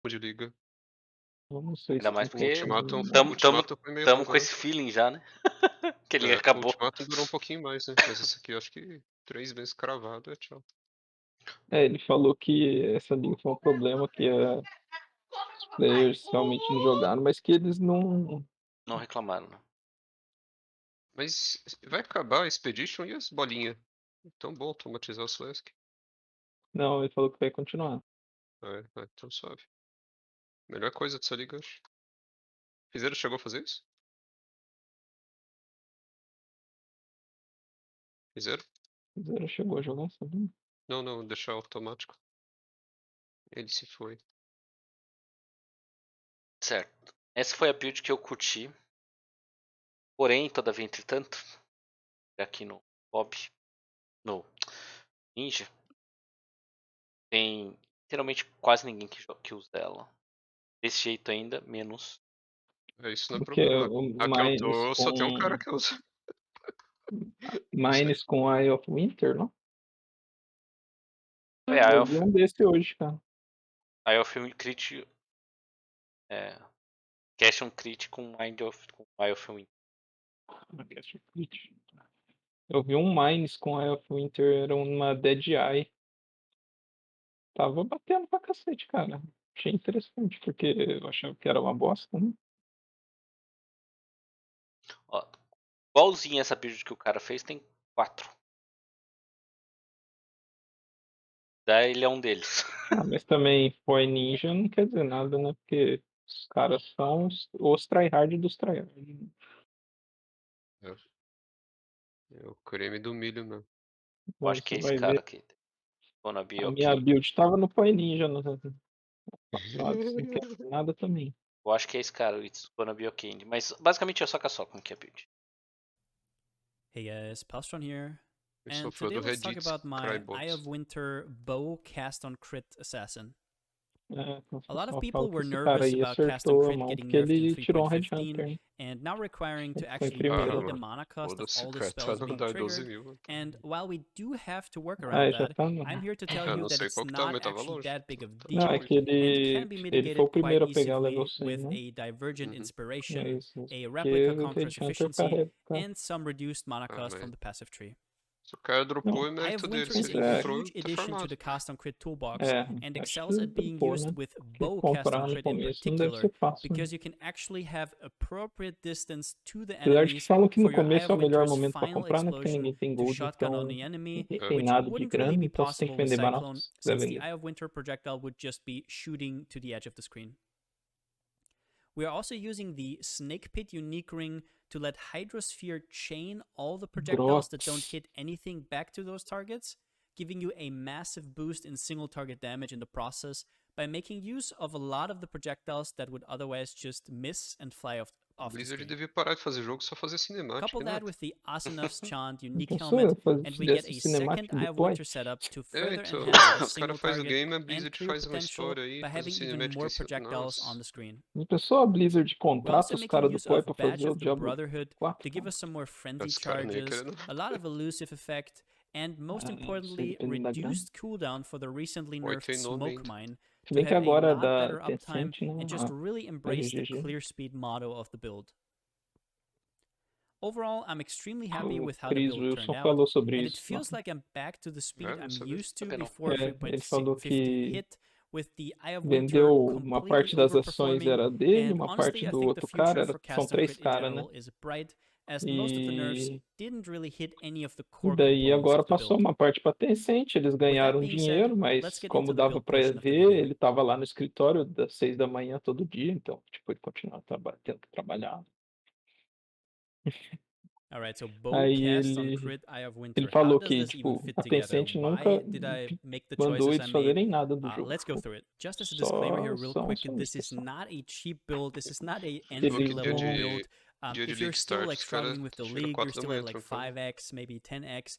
de liga. Eu não sei Ainda se mais tem O porque Ultimatum, como. o Ultimatum foi meio tamo com arrogante. esse feeling já, né? Que ele O acabou. Ultimatum durou um pouquinho mais, né? Mas esse aqui eu acho que 3 meses cravado, tchau. Ele falou que essa liga foi um problema, que os players realmente não jogaram, mas que eles não. Não reclamaram, né? Mas vai acabar a Expedition e as bolinhas. Tão bom automatizar os Flask. Não, ele falou que vai continuar. Então suave. Melhor coisa dessa liga, acho. Fizeram, chegou a fazer isso? Fizeram? Zero chegou a jogar, sabe? Não, deixar automático. Ele se foi. Certo. Essa foi a build que eu curti. Porém, todavia, entretanto, aqui no Bob, no Ninja, tem literalmente quase ninguém que usa ela. Desse jeito ainda, menos. Isso não é Porque problema. o A que eu Mines tô, só tem um cara com. que usa. Não sei. Mines com Eye of Winter, não? É, Eu vi um desse hoje, cara. aí o filme Crit. É, Cash on Crit com Eye of Wind. Eu vi um Mines com Eye of Winter, era uma Dead Eye. Tava batendo pra cacete, cara. Achei interessante, porque eu achava que era uma bosta, né? Ó, igualzinho essa build que o cara fez, tem 4. Daí ele é um deles. Ah, mas também POE Ninja não quer dizer nada, né? Porque os caras são os tryhard dos tryhard. É, é o creme do milho, né? Eu acho que Você é esse vai cara ver. aqui. Gonna be A minha okay. build tava no POE Ninja no passado, não quer dizer nada também. Eu acho que é esse cara, It's Gonna be okay. Mas basicamente é só como que é a build. Hey guys, Pastron here, Eu sou and fã do today let's talk Reddit about my Eye Crybox. of Winter bow cast on crit assassin. É, o A lot of pessoal people fala que were esse cara nervous aí about cast on acertou a crit mão getting porque nerfed in ele tirou um 3.15 Headhunter, hein? and now requiring to Ele ficou em actually primeiro. build the Mano. mana cost of Foda-se, all the cara. Tá spells no being andar 12 triggered. mil. And while we do have to work Ah, around já that, tá no. I'm here to tell Eu you não that sei it's qual que tá, not mas tava actually longe. that big of a Não, é deal que and can be ele foi o mitigated quite primeiro a pegar level easily 100, with né? a divergent Uhum. inspiration, Isso. a Porque replica o conference Headhunter efficiency, carrega. and some reduced mana Ah, cost mas from the passive tree. se o cara dropou, Não, é Eye of mérito dele. Winter Se is ele a é, encontrou, huge tá addition to farmado. the Cast on Crit toolbox and acho excels que at being dropou, used né? with Porque bow Cast comprar on no Crit in começo não deve particular ser fácil, né? because you can actually have appropriate distance to the Apesar de que enemies falam que no for your Eye começo of é o melhor Winter's momento pra final comprar, né? Porque explosion ninguém tem to gold, shotgun on então the enemy, ninguém tem which nada de wouldn't really grana, be então você tem que possible with vender barato. Cyclone Vai since the vender. Eye of Winter projectile would just be shooting to the edge of the screen. We are also using the Snake Pit Unique Ring to let Hydrosphere chain all the projectiles that don't Brox. hit anything back to those targets, giving you a massive boost in single target damage in the process by making use of a lot of the projectiles that would otherwise just miss and fly off the Blizzard screen. devia parar de fazer jogo, só fazer cinemática, Couple né? that with the Asenath's Chant Unique Então Helmet, você and we get desse a second cinemática Eye of depois. Winter setup to further Então, enhance the o cara single faz o target game, a and Blizzard clear faz uma potential história aí, by faz o having even cinemática more em cima. projectiles on Nossa. the screen. A pessoa, a Blizzard We're contrata also os making caras do use POE of pra Badge fazer o of the Diablo Brotherhood 4. to give us some more friendly Os caras nem charges, querendo. a lot of elusive effect, and most Isso importantly, dependendo da grana. reduced cooldown for the recently Oi, nerfed tem nome Smoke ainda. Mine Se to bem que have a agora lot da better uptime Tencent, né? and just really Da embrace the GGG. clear speed motto of the build. Overall, I'm extremely happy O with how the Chris build turned Wilson out, falou sobre and it isso. feels like I'm back to the speed Não I'm sabia. used to Sabia não. before Ele falou 3.15 que hit, with the Eye of Winter vendeu uma completely parte das ações overperforming, era dele, and uma honestly, parte I do think the outro cara, future for são Cast on três Crit in caras, né? general is bright, as most of the nerfs E didn't really hit any of the E core daí components agora of the passou build. uma parte para Tencent, eles With that ganharam being said, dinheiro, let's mas get como into the dava build para portion of the ver, video. ele estava lá no escritório das 6 da manhã todo dia, então tipo ele continuava tendo que trabalhar. Alright, so bow Aí cast on crit Eye of ele Winter. How falou does que this even tipo fit a together? Tencent nunca Why did I make the mandou choices I eles made? fazerem nada do jogo, Let's go tipo, through it. Just as a disclaimer here, só real são quick, this acionistas is só. not a cheap build. This is not a Ele falou entry que level build. dia de If you're League still Start, like os caras struggling with the tiram league, you're 4 da still at manhã, like trampando. 5x, maybe 10x,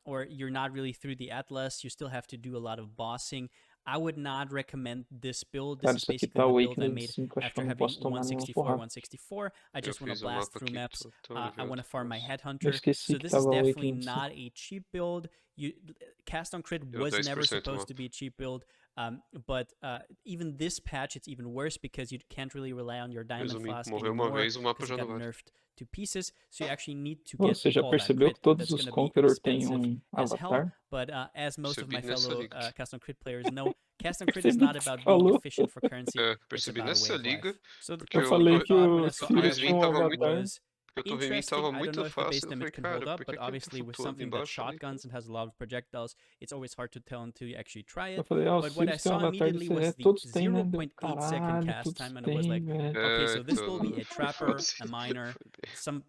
or you're not really through the Atlas, you still have to do a lot of bossing. I would not recommend this build. This Cara, is isso aqui basically tá the build I Awakening made 5, acho que after eu não having posso tomar nenhuma 164, porrada. 164. I Eu just want to fiz o blast mapa through aqui, maps. tô I aliviado. want to farm my Nossa. Eu Headhunter. esqueci So que this is tava definitely Awakening 5. not a cheap build. Cast on Crit Deu was never 10% o supposed to mapa. be a cheap build. But even this patch, it's even worse because you can't really rely on your Diamond Resumir, Flask morreu uma anymore vez, o mapa because já it não got vale. nerfed to pieces. So you actually need to Pô, get você já all that percebeu crit. que todos That's os going to be Conqueror têm expensive as hell. avatar? But as most of my Percebi nessa fellow liga. Cast on Crit players know, Cast on Crit is Percebi not que você about being falou. efficient for currency. É, It's percebi about a way nessa of liga, life. So porque Eu the falei thing I que thought o when I saw Sirius Torres tinha um tava avatar. was porque o Torres interesting. tava I don't muito know if the base fácil. Eu damage falei, can cara, hold up, por but que ele obviously tá with flutuando something that embaixo ali? shotguns and has a lot of projectiles, it's always hard to tell until you actually try Eu it. falei, o But what I Sirius tem um saw avatar immediately desse was the todos têm, né? Deu, 0.8 second caralho, cast todos time, and I was têm, like, velho. okay, so this will Então, be a trapper, a miner,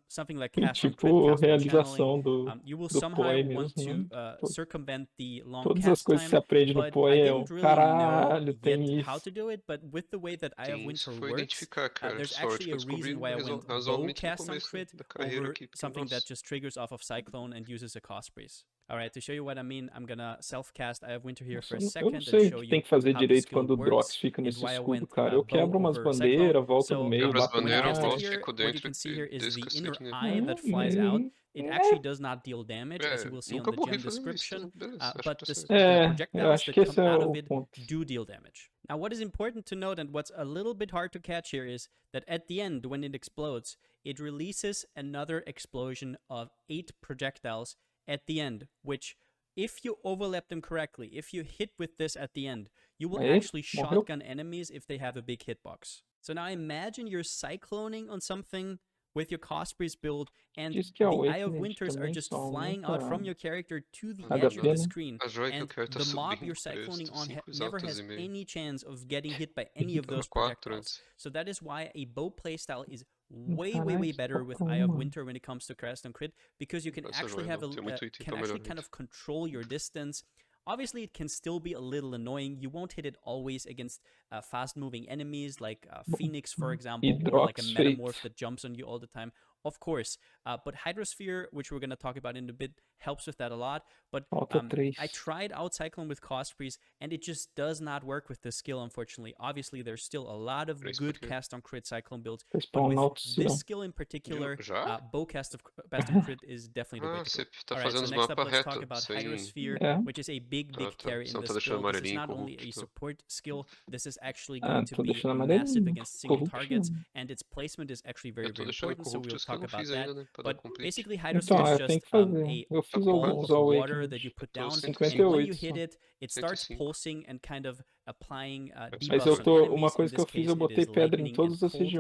something like E cast on crit, tipo, cast on channeling. realização You will do somehow POE want mesmo, to né? circumvent the long Todas as cast coisas que time, você aprende no but POE I é didn't o really know caralho, yet tem how isso. to do it. But with the way that Eye of tem Winter isso. Foi works, identificar, cara. there's Sorte actually que a eu descobri reason why I went bow razoavelmente no cast on começo crit da carreira over aqui, porque, something that nossa, just triggers off of Cyclone and uses a cost breeze. Alright, to show you what I mean, I'm gonna self-cast Eye of Winter here for a Eu não second and sei o show que tem you que fazer how the direito skill quando o Drox works fica and nesse why I escudo, went cara. Eu bow quebro umas over Cyclone. bandeiras, volto no So meio, quebra as bato when you bandeiras, cast it nela. volta, here, fico what you dentro can see here is desse the inner cacete, né? eye that flies out. It actually does not deal damage, as you will see on Nunca the morri gem fazendo isso, description, então beleza, acho que but tá the, certo. the É, eu projectiles acho that que esse come é out o of it ponto. do deal damage. Now, what is important to note and what's a little bit hard to catch here is that at the end, when it explodes, it releases another explosion of 8 projectiles at the end, which, if you overlap them correctly, if you hit with this at the end, you will Aí, actually morreu. shotgun enemies if they have a big hitbox. So now imagine you're cycloning on something with your cost breeze build, and Diz que a the Eye of Awakening Winters are também just só flying out from aumenta your character to the Não, edge of HP, the né? screen, A joia que eu and quero tá the mob subindo you're o preço, cycloning tá on 5 never exaltas has e meio. any chance of getting hit by any of Tava those 4 projectiles. antes. So that is why a bow playstyle is way Caralho, better with só Eye of uma. Winter when it comes to cast and crit, because you can Essa actually joia have não, tem muito item can pra actually melhor kind ainda. of control your distance. Obviously, it can still be a little annoying. You won't hit it always against fast-moving enemies like Phoenix, for example, or like a Drox Metamorph feito. that jumps on you all the time. Of course, but Hydrosphere, which we're going to talk about in a bit, helps with that a lot. But Falta 3. I tried out Cyclone with Cost Breeze, and it just does not work with this skill, unfortunately. Obviously, there's still a lot of 3 por good quê? cast on crit Cyclone builds, Tá but spawnando with altos this não. skill in particular, Já? bow cast on crit is definitely the way Ah, to go. você tá Alright, fazendo so os next up, mapas let's talk reto, about sem... Hydrosphere, É. which is a big Tá, carry você in não tá this deixando build. This is amarelinho not only a corrupto. support skill, this is actually Ah, going to tô be deixando massive amarelinho. against single targets, Corruption. and its placement is actually Eu very, tô very deixando important, so we'll corruptos que eu talk não about fiz that. ainda, né? Pra dar But complete. basically, Então, Hydrosphere is eu just tenho que fazer. Eu a fiz ball alguns of water that Awakenings. you put Eu tô down, 105. and when you 58 hit só. it, it starts 105. pulsing and kind of applying Mas debuffs eu on tô. Uma enemies. In coisa que this eu fiz, case, eu it botei is pedra em lightning and todas as cold. regiões.